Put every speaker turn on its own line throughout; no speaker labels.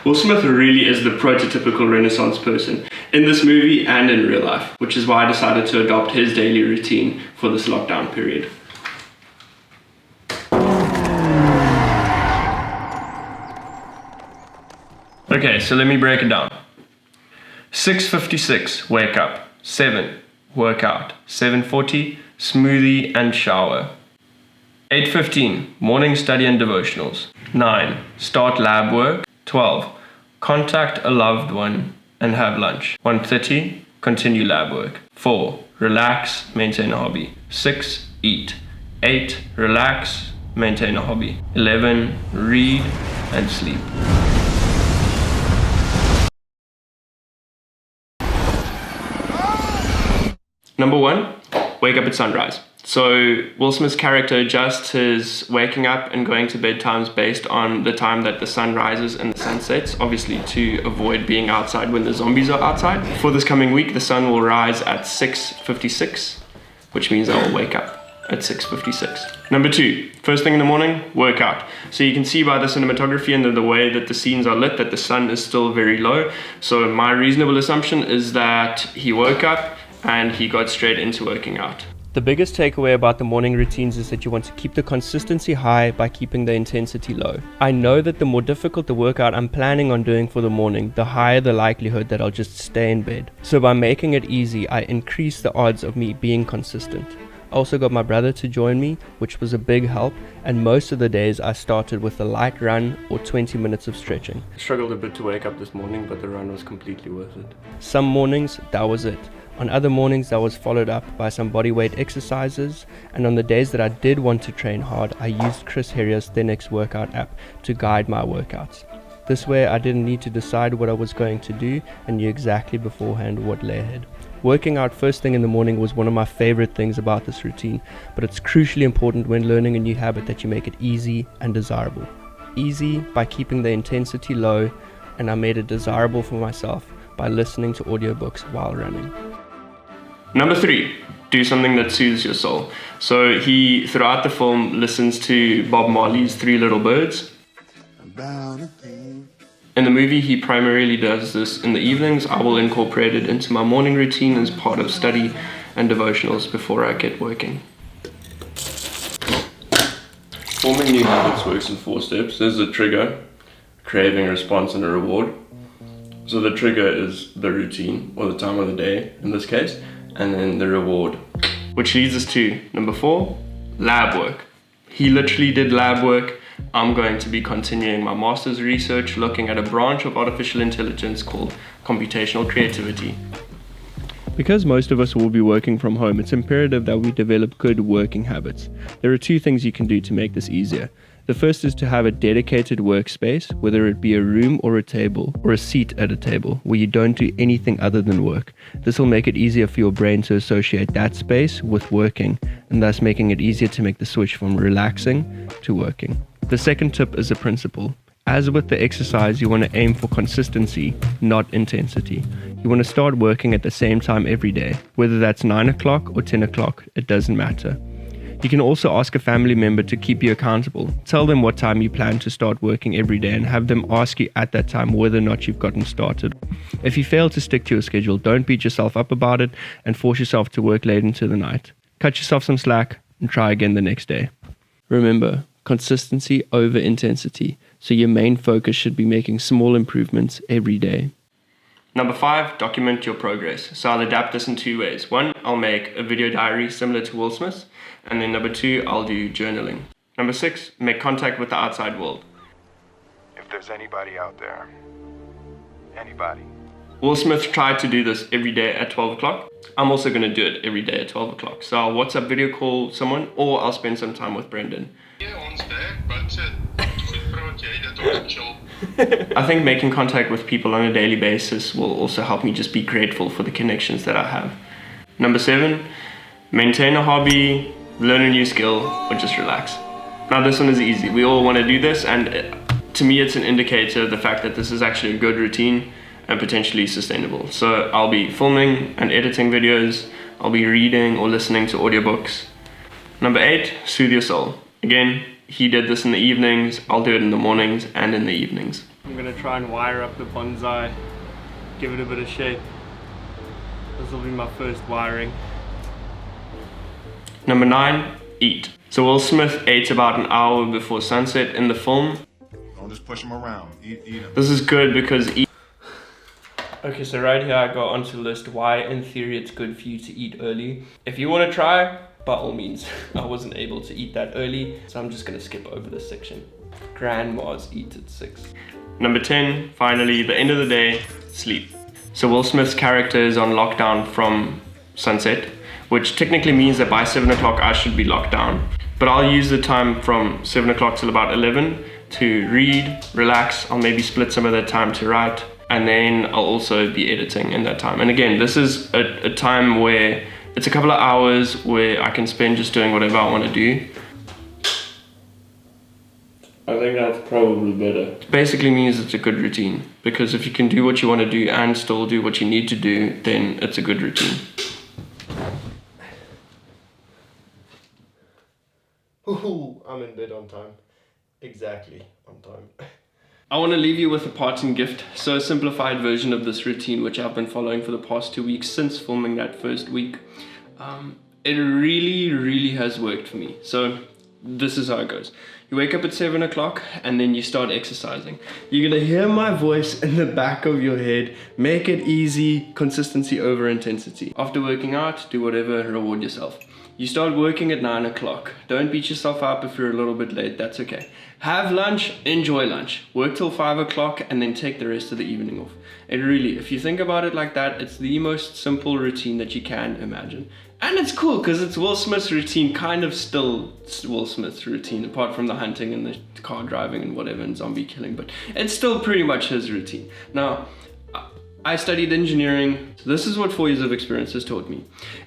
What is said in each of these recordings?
Will Smith really is the prototypical Renaissance person in this movie and in real life, which is why I decided to adopt his daily routine for this lockdown period. Okay, so let me break it down. 6:56, wake up. 7, workout. 7:40, smoothie and shower. 8:15, morning study and devotionals. 9, start lab work. 12, contact a loved one and have lunch. 1:30, continue lab work. 4, relax, maintain a hobby. 6, eat. 8, relax, maintain a hobby. 11, read and sleep. Number 1, wake up at sunrise. So Will Smith's character adjusts his waking up and going to bed times based on the time that the sun rises and the sun sets, obviously to avoid being outside when the zombies are outside. For this coming week, the sun will rise at 6:56, which means I will wake up at 6:56. Number 2, first thing in the morning, workout. So you can see by the cinematography and the way that the scenes are lit that the sun is still very low. So my reasonable assumption is that he woke up and he got straight into working out. The biggest takeaway about the morning routines is that you want to keep the consistency high by keeping the intensity low. I know that the more difficult the workout I'm planning on doing for the morning, the higher the likelihood that I'll just stay in bed. So by making it easy, I increase the odds of me being consistent. I also got my brother to join me, which was a big help, and most of the days I started with a light run or 20 minutes of stretching. I struggled a bit to wake up this morning, but the run was completely worth it. Some mornings, that was it. On other mornings, that was followed up by some bodyweight exercises, and on the days that I did want to train hard, I used Chris Herria's Thenx workout app to guide my workouts. This way, I didn't need to decide what I was going to do and knew exactly beforehand what lay ahead. Working out first thing in the morning was one of my favorite things about this routine, but it's crucially important when learning a new habit that you make it easy and desirable. Easy by keeping the intensity low, and I made it desirable for myself by listening to audiobooks while running. Number 3, do something that soothes your soul. So he, throughout the film, listens to Bob Marley's 3 Little Birds. In the movie, he primarily does this in the evenings. I will incorporate it into my morning routine as part of study and devotionals before I get working. Forming new habits works in 4 steps. There's a trigger, craving, response, and a reward. So the trigger is the routine, or the time of the day in this case, and then the reward. Which leads us to number 4, lab work. He literally did lab work. I'm going to be continuing my master's research looking at a branch of artificial intelligence called computational creativity. Because most of us will be working from home, it's imperative that we develop good working habits. There are 2 things you can do to make this easier. The first is to have a dedicated workspace, whether it be a room or a table, or a seat at a table, where you don't do anything other than work. This will make it easier for your brain to associate that space with working, and thus making it easier to make the switch from relaxing to working. The second tip is a principle. As with the exercise, you want to aim for consistency, not intensity. You want to start working at the same time every day, whether that's 9 o'clock or 10 o'clock, it doesn't matter. You can also ask a family member to keep you accountable. Tell them what time you plan to start working every day and have them ask you at that time whether or not you've gotten started. If you fail to stick to your schedule, don't beat yourself up about it and force yourself to work late into the night. Cut yourself some slack and try again the next day. Remember, consistency over intensity, so your main focus should be making small improvements every day. Number 5, document your progress. So I'll adapt this in 2 ways. 1, I'll make a video diary similar to Will Smith's, and then number 2, I'll do journaling. Number 6, make contact with the outside world.
If there's anybody out there, anybody.
Will Smith tried to do this every day at 12 o'clock. I'm also going to do it every day at 12 o'clock. So I'll WhatsApp video call someone, or I'll spend some time with Brendan. I think making contact with people on a daily basis will also help me just be grateful for the connections that I have. Number 7, maintain a hobby, learn a new skill, or just relax. Now this one is easy. We all want to do this, and to me it's an indicator of the fact that this is actually a good routine and potentially sustainable. So I'll be filming and editing videos, I'll be reading or listening to audiobooks. Number 8, soothe your soul. Again, he did this in the evenings, I'll do it in the mornings and in the evenings. I'm gonna try and wire up the bonsai, give it a bit of shape. This will be my first wiring. Number 9, eat. So Will Smith ate about an hour before sunset in the film.
Don't just push him around. Eat him.
This is good because Okay, so right here I go onto list why in theory it's good for you to eat early. If you want to try, by all means. I wasn't able to eat that early, so I'm just gonna skip over this section. Grandmas eat at 6. Number 10, finally, the end of the day, sleep. So Will Smith's character is on lockdown from sunset, which technically means that by 7 o'clock I should be locked down. But I'll use the time from 7 o'clock till about 11 to read, relax. I'll maybe split some of that time to write, and then I'll also be editing in that time. And again, this is a time where it's a couple of hours where I can spend just doing whatever I want to do. I think that's probably better. It basically means it's a good routine, because if you can do what you want to do and still do what you need to do, then it's a good routine. Ooh, I'm in bed on time. Exactly on time. I want to leave you with a parting gift. So a simplified version of this routine, which I've been following for the past 2 weeks since filming that first week. It really has worked for me. So this is how it goes. You wake up at 7 o'clock and then you start exercising. You're gonna hear my voice in the back of your head. Make it easy, consistency over intensity. After working out, do whatever, reward yourself. You start working at 9 o'clock. Don't beat yourself up if you're a little bit late, that's okay. Have lunch, enjoy lunch. Work till 5 o'clock and then take the rest of the evening off. It really, if you think about it like that, it's the most simple routine that you can imagine. And it's cool because it's Will Smith's routine, kind of still Will Smith's routine, apart from the hunting and the car driving and whatever and zombie killing, but it's still pretty much his routine. Now, I studied engineering. So this is what 4 years of experience has taught me.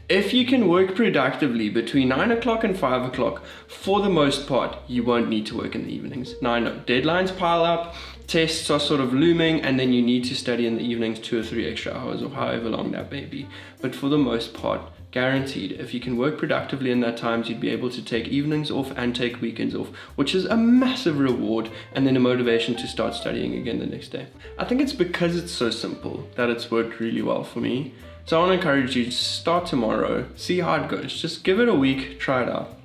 If you can work productively between 9 o'clock and 5 o'clock, for the most part, you won't need to work in the evenings. Now I know, deadlines pile up, tests are sort of looming, and then you need to study in the evenings 2 or 3 extra hours or however long that may be. But for the most part, guaranteed, if you can work productively in that time, you'd be able to take evenings off and take weekends off, which is a massive reward and then a motivation to start studying again the next day. I think it's because it's so simple that it's worked really well for me. So I want to encourage you to start tomorrow, see how it goes. Just give it a week, try it out.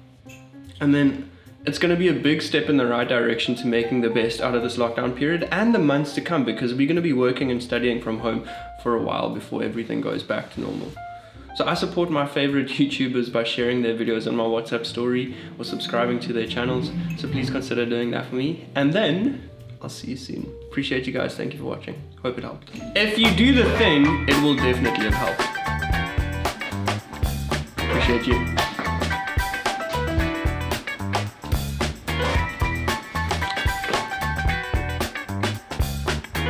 And then it's going to be a big step in the right direction to making the best out of this lockdown period and the months to come, because we're going to be working and studying from home for a while before everything goes back to normal. So I support my favorite YouTubers by sharing their videos on my WhatsApp story or subscribing to their channels. So please consider doing that for me. And then I'll see you soon. Appreciate you guys. Thank you for watching. Hope it helped. If you do the thing, it will definitely have helped. Appreciate you.